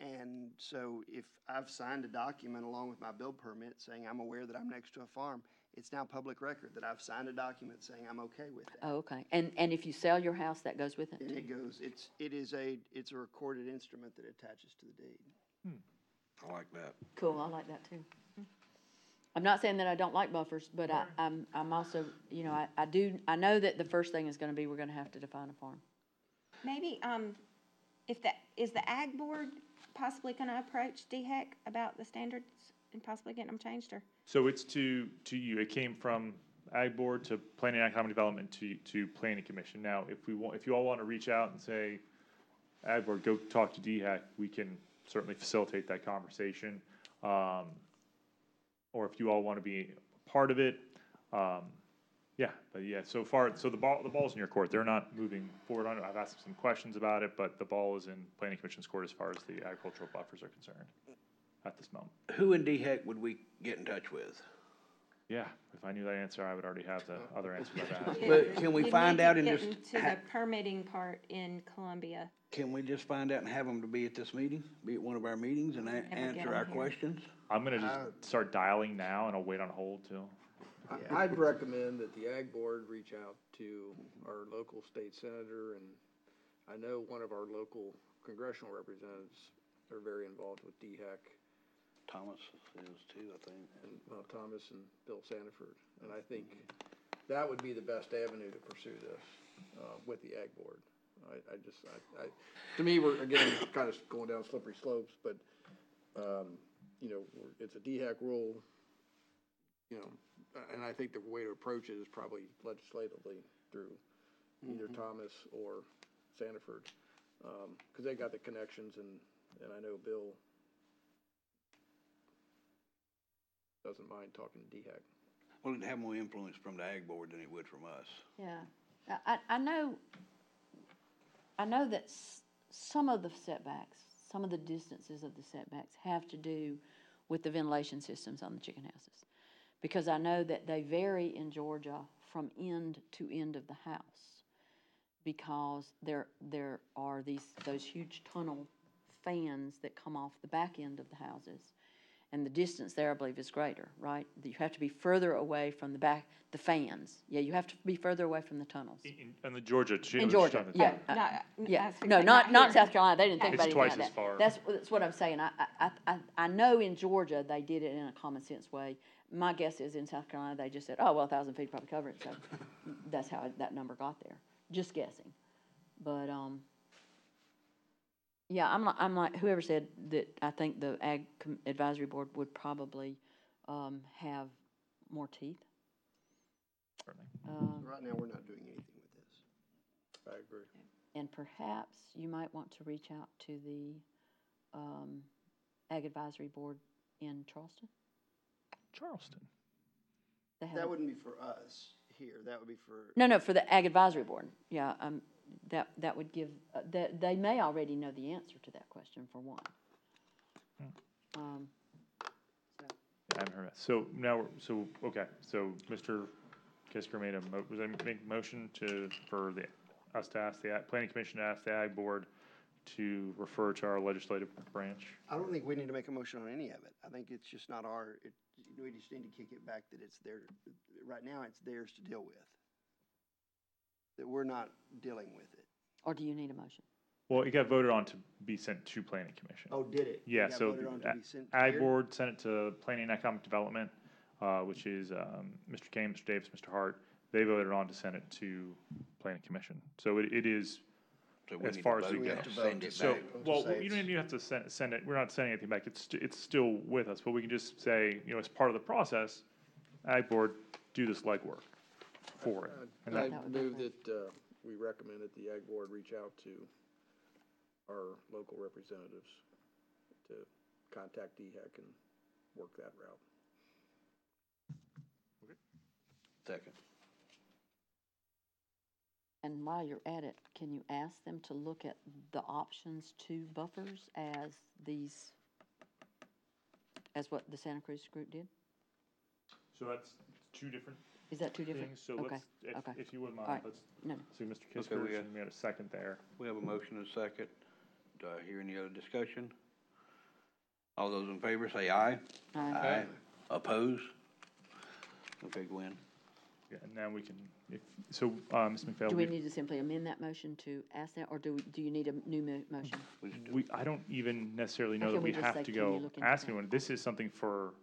And so if I've signed a document along with my build permit saying I'm aware that I'm next to a farm, it's now public record that I've signed a document saying I'm okay with that. Oh, okay. And if you sell your house, that goes with it And too? it goes, it's a recorded instrument that attaches to the deed. I like that. Cool, I like that too. I'm not saying that I don't like buffers, but I'm also, I know that the first thing is gonna be, we're gonna have to define a farm. Maybe, is the Ag Board possibly gonna approach DHEC about the standards and possibly getting them changed, or? So it's to you, it came from Ag Board to Planning and Economic Development to Planning Commission. Now, if you all want to reach out and say, Ag Board, go talk to DHEC, we can certainly facilitate that conversation. Or if you all want to be part of it, so the ball's in your court. They're not moving forward on it. I've asked some questions about it, but the ball is in Planning Commission's court as far as the agricultural buffers are concerned at this moment. Who in DHEC would we get in touch with? Yeah, if I knew that answer, I would already have the other answers I've asked. But can we You find need to out and get just, into the permitting part in Columbia. can we just find out and have them to be at this meeting, be at one of our meetings and get answer them our here. questions? I'm gonna just start dialing now, and I'll wait on hold till. I'd recommend that the Ag Board reach out to our local state senator, and I know one of our local congressional representatives are very involved with DHEC, Thomas is too, I think. and Thomas and Bill Sanford. And I think that would be the best avenue to pursue this with the Ag Board. To me, we're again kind of going down slippery slopes, but it's a DHEC rule, and I think the way to approach it is probably legislatively through either Thomas or Sanford, because they got the connections, and I know Bill doesn't mind talking to DHEC. Well, it'd have more influence from the Ag Board than it would from us. Yeah, I know that some of the setbacks, some of the distances of the setbacks have to do with the ventilation systems on the chicken houses. Because I know that they vary in Georgia from end to end of the house. Because there are those huge tunnel fans that come off the back end of the houses. And the distance there, I believe, is greater, right? You have to be further away from the fans. Yeah, you have to be further away from the tunnels. In the Georgia, In Georgia, yeah. Yeah, no, not in South Carolina, they didn't think It's about anything like twice that. as far. That's what I'm saying, I know in Georgia, they did it in a common sense way. My guess is in South Carolina, they just said, 1,000 feet probably cover it, so that's how that number got there, just guessing. But, yeah, I'm like, whoever said that, I think the Ag Advisory Board would probably, have more teeth. Certainly. Right now, we're not doing anything with this. I agree. And perhaps you might want to reach out to the Ag Advisory Board in Charleston. Charleston. They have That a- wouldn't be for us here, that would be for, No, for the Ag Advisory Board, yeah, that would give, they may already know the answer to that question, for one. I haven't heard that. So now, okay, so Mr. Kisker made was I make a motion for us to ask the Planning Commission to ask the Ag Board to refer to our legislative branch? I don't think we need to make a motion on any of it. I think it's just not we just need to kick it back that it's there, right now it's theirs to deal with. That we're not dealing with it. Or do you need a motion? Well, it got voted on to be sent to Planning Commission. Oh, did it? Yeah, It got so voted on to be sent Ag here? Board sent it to Planning and Economic Development, which is Mr. Kane, Mr. Davis, Mr. Hart. They voted on to send it to Planning Commission. So it is, So we as need far to as we vote We go. have to to vote send to it So, back. well, say you don't even have to send it, we're not sending anything back, it's still with us, but we can just say, as part of the process, Ag Board, do this legwork for it. And I That would be move great. that, we recommend that the Ag Board reach out to our local representatives to contact DHEC and work that route. Second. And while you're at it, can you ask them to look at the options to buffers as what the Santa Cruz group did? So that's two different Is that two different? things, so Okay, let's, okay. if you wouldn't All mind, right. let's No, see Mr. Okay, Kisker, we got- and we had a second there. We have a motion and a second. Do I hear any other discussion? All those in favor say aye. Aye. Oppose? Okay, Gwen. Yeah, and now we can, Ms. McPhail, do we need to simply amend that motion to ask that, or do you need a new motion? We just do- I don't even necessarily know Or that can we we just have say, to can you go look into ask that? anyone. This is something for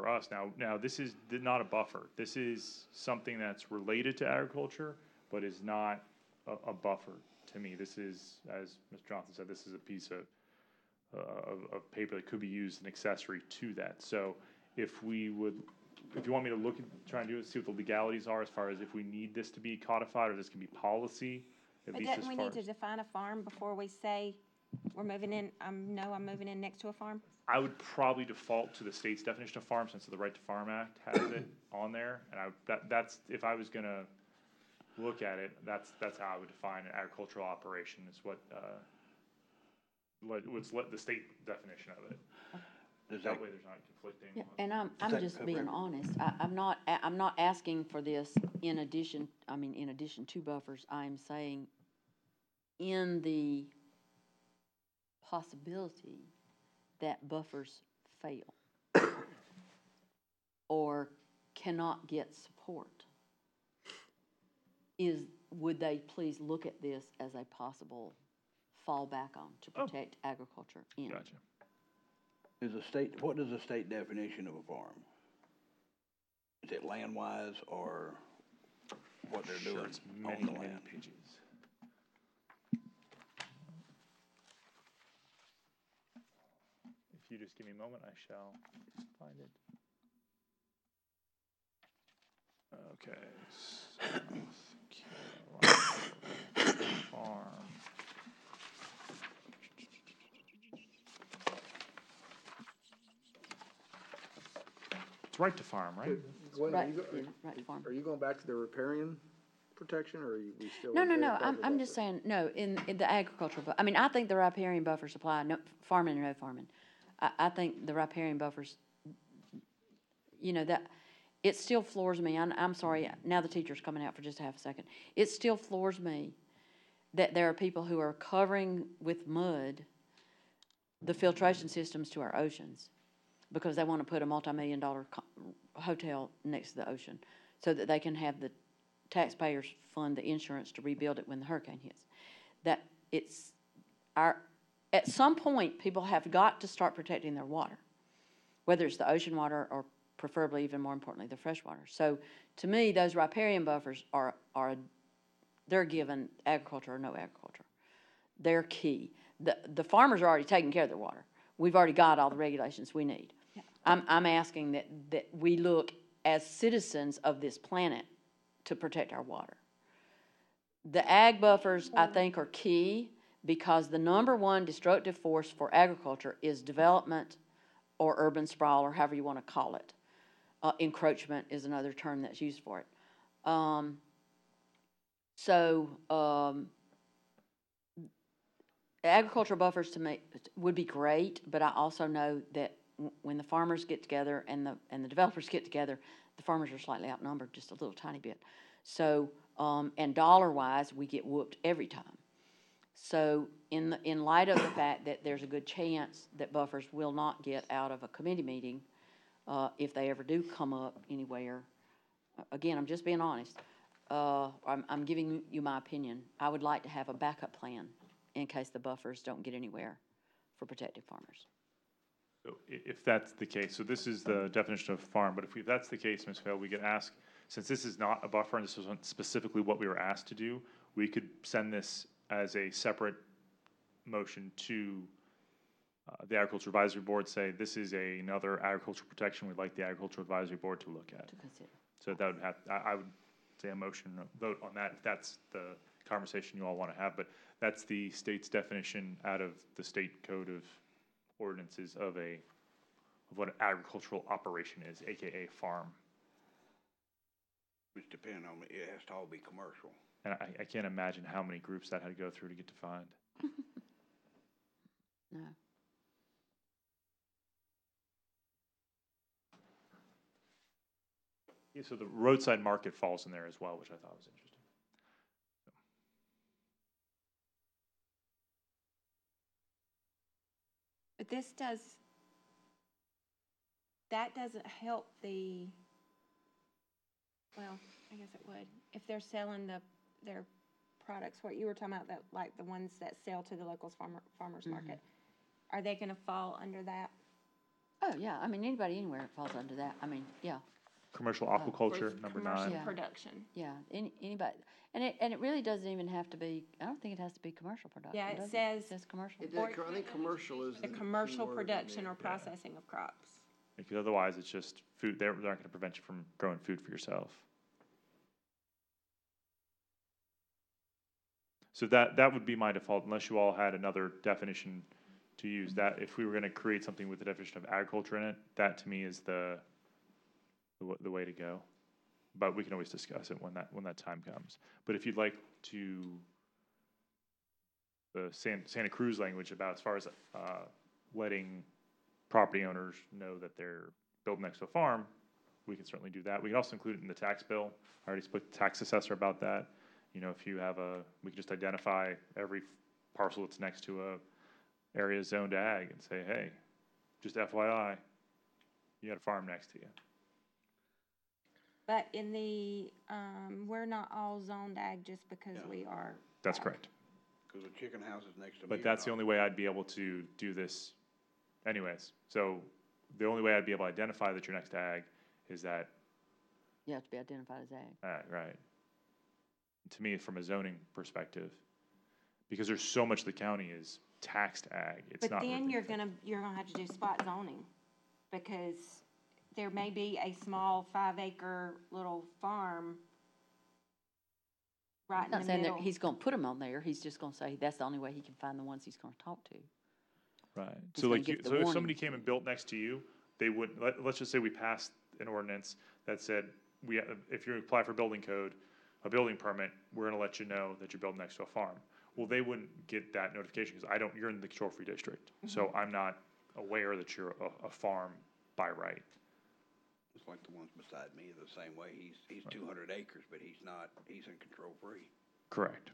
us now. This is not a buffer. This is something that's related to agriculture, but is not a buffer to me. This is, as Mr. Johnson said, this is a piece of paper that could be used as an accessory to that. So if you want me to look and try and do it, see what the legalities are as far as if we need this to be codified or this can be policy, at But least as doesn't we far need to as. define a farm before we say we're moving in, I'm moving in next to a farm? I would probably default to the state's definition of farm, since the Right to Farm Act has it on there, and that's, if I was gonna look at it, that's how I would define an agricultural operation, is what the state definition of it. Does that, That way there's not conflicting. Yeah, and I'm that just cover being everything? honest. I'm not asking for this in addition to buffers. I'm saying in the possibility that buffers fail or cannot get support, would they please look at this as a possible fallback on to protect agriculture in? Gotcha. what is the state definition of a farm? Is it land-wise or what they're Sure, doing it's on many, the many land? pages. If you just give me a moment, I shall find it. Okay. South Carolina Farm. It's right to farm, right? Gwen, Right, yeah, right to farm. are you going back to the riparian protection, or are we still? No, in no, the no, buffer I'm just buffer? saying, no, in the agricultural, I think the riparian buffers apply, no, farming or no farming. I think the riparian buffers, that, it still floors me, I'm sorry, now the teacher's coming out for just a half a second. It still floors me that there are people who are covering with mud the filtration systems to our oceans because they want to put a multi-million-dollar hotel next to the ocean so that they can have the taxpayers fund the insurance to rebuild it when the hurricane hits. That at some point, people have got to start protecting their water, whether it's the ocean water or preferably, even more importantly, the fresh water. So to me, those riparian buffers they're given agriculture or no agriculture. They're key. The farmers are already taking care of their water. We've already got all the regulations we need. I'm asking that we look as citizens of this planet to protect our water. The ag buffers, I think, are key because the number one destructive force for agriculture is development or urban sprawl, or however you want to call it. Encroachment is another term that's used for it. Agricultural buffers to me would be great, but I also know that when the farmers get together and the developers get together, the farmers are slightly outnumbered just a little tiny bit. So, and dollar-wise, we get whooped every time. So in light of the fact that there's a good chance that buffers will not get out of a committee meeting, if they ever do come up anywhere, again, I'm just being honest, I'm giving you my opinion. I would like to have a backup plan in case the buffers don't get anywhere for protected farmers. So if that's the case, so this is the definition of farm, but if that's the case, Ms. Hale, we could ask, since this is not a buffer and this wasn't specifically what we were asked to do, we could send this as a separate motion to the Agriculture Advisory Board, say this is another agricultural protection we'd like the Agriculture Advisory Board to look at. To consider. So that would have, I would say a motion, a vote on that, if that's the conversation you all want to have, but that's the state's definition out of the state code of ordinances of what an agricultural operation is, AKA farm. Which depend on, it has to all be commercial. And I can't imagine how many groups that had to go through to get defined. No. Yeah, so the roadside market falls in there as well, which I thought was interesting. But that doesn't help well, I guess it would. If they're selling their products, what you were talking about, that like the ones that sell to the local farmers market, are they gonna fall under that? Oh, yeah, I mean, anybody anywhere falls under that. I mean, yeah, Commercial aquaculture, number Commercial 9. production. yeah, anybody. And it really doesn't even have to be, I don't think it has to be commercial production, Yeah, it does says- It says commercial. It did, I think commercial is The the commercial key word in production there. or processing of crops. Because otherwise it's just food, they're not gonna prevent you from growing food for yourself. So that would be my default, unless you all had another definition to use. That, if we were gonna create something with the definition of agriculture in it, that to me is the way to go. But we can always discuss it when that time comes. But if you'd like to, the Santa Cruz language about as far as letting property owners know that they're building next to a farm, we can certainly do that. We can also include it in the tax bill. I already spoke to the tax assessor about that. You know, if you have we can just identify every parcel that's next to a area zoned ag and say, hey, just FYI, you got a farm next to you. But in the, we're not all zoned ag just because we are. That's ag. correct. Cause the chicken house is next to me. But that's the only way I'd be able to do this anyways. So the only way I'd be able to identify that you're next to ag is that, You have to be identified as ag. right. To me, from a zoning perspective, because there's so much of the county is taxed ag, it's But not. then really- you're gonna have to do spot zoning, because there may be a small 5-acre little farm right in Not the saying that middle. he's gonna put them on there, he's just gonna say that's the only way he can find the ones he's gonna talk to. Right, He's so gonna like, give the so if warning. somebody came and built next to you, they would, let's just say we passed an ordinance that said, if you apply for building code, a building permit, we're gonna let you know that you're building next to a farm. Well, they wouldn't get that notification, because you're in the control-free district, so I'm not aware that you're a farm by right. It's like the ones beside me, the same way, he's 200 acres, but he's in control free. Correct.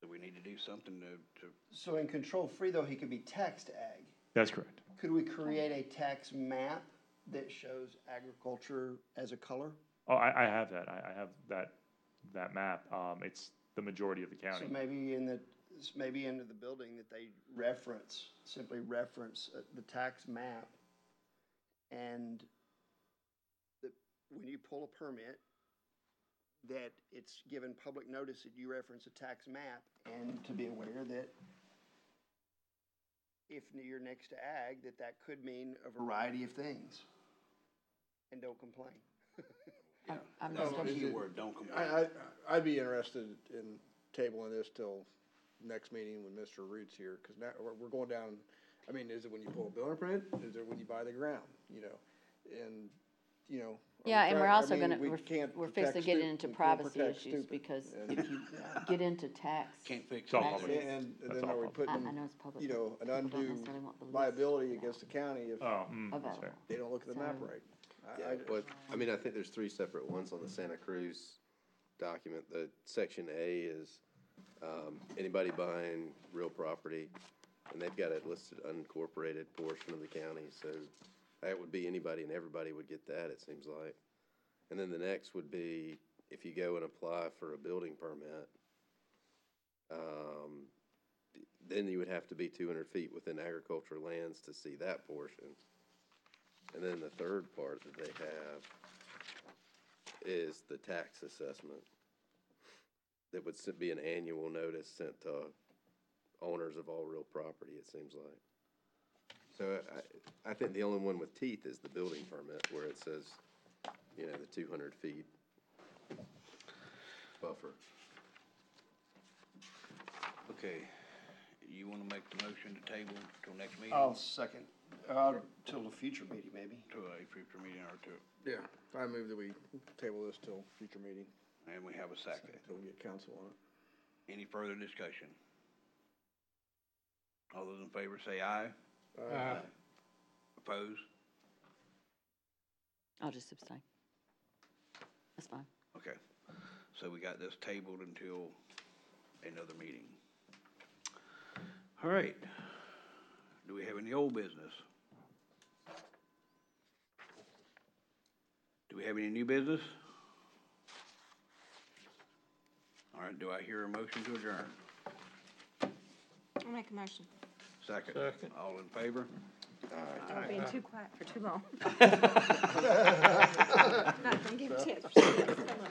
So we need to do something to, So in control-free though, he could be taxed ag. That's correct. Could we create a tax map that shows agriculture as a color? Oh, I have that, I have that map, it's the majority of the county. So maybe into the building that they simply reference the tax map. And when you pull a permit, that it's given public notice that you reference a tax map, and to be aware that if you're next to ag, that could mean a variety of things. And don't complain. I've That's not the is key it- word, don't complain. I'd be interested in tabling this till next meeting when Mr. Root's here, cause now, we're going down, I mean, is it when you pull a building permit? Is it when you buy the ground, you know? And, you know. Yeah, and we're also I gonna, mean, we can't we're protect fixing to get stu- into we can't privacy protect issues, stupid. because And- if you get into tax. Can't fix It's all it. public. And That's then all are we public. I putting, know it's public. you know, but an people don't undue necessarily want the list liability out against the county if Oh, that's available. fair. they don't look at the map So- right? Yeah, but, I mean, I think there's three separate ones on the Santa Cruz document. The section A is, anybody buying real property, and they've got it listed unincorporated portion of the county, so that would be anybody and everybody would get that, it seems like. And then the next would be, if you go and apply for a building permit, then you would have to be 200 feet within agricultural lands to see that portion. And then the third part that they have is the tax assessment. That would be an annual notice sent to owners of all real property, it seems like. So I think the only one with teeth is the building permit, where it says, you know, the 200 feet buffer. Okay, you wanna make the motion to table till next meeting? I'll second, till a future meeting, maybe. To a future meeting or two, Yeah, I move that we table this till future meeting, and we have a second. till we get council on it. Any further discussion? All those in favor say aye. Opposed? I'll just abstain. That's fine. Okay, so we got this tabled until another meeting. All right, do we have any old business? Do we have any new business? All right, do I hear a motion to adjourn? I'll make a motion. Second. Second. All in favor? I've been too quiet for too long. Not gonna give a chance for somebody else to come up.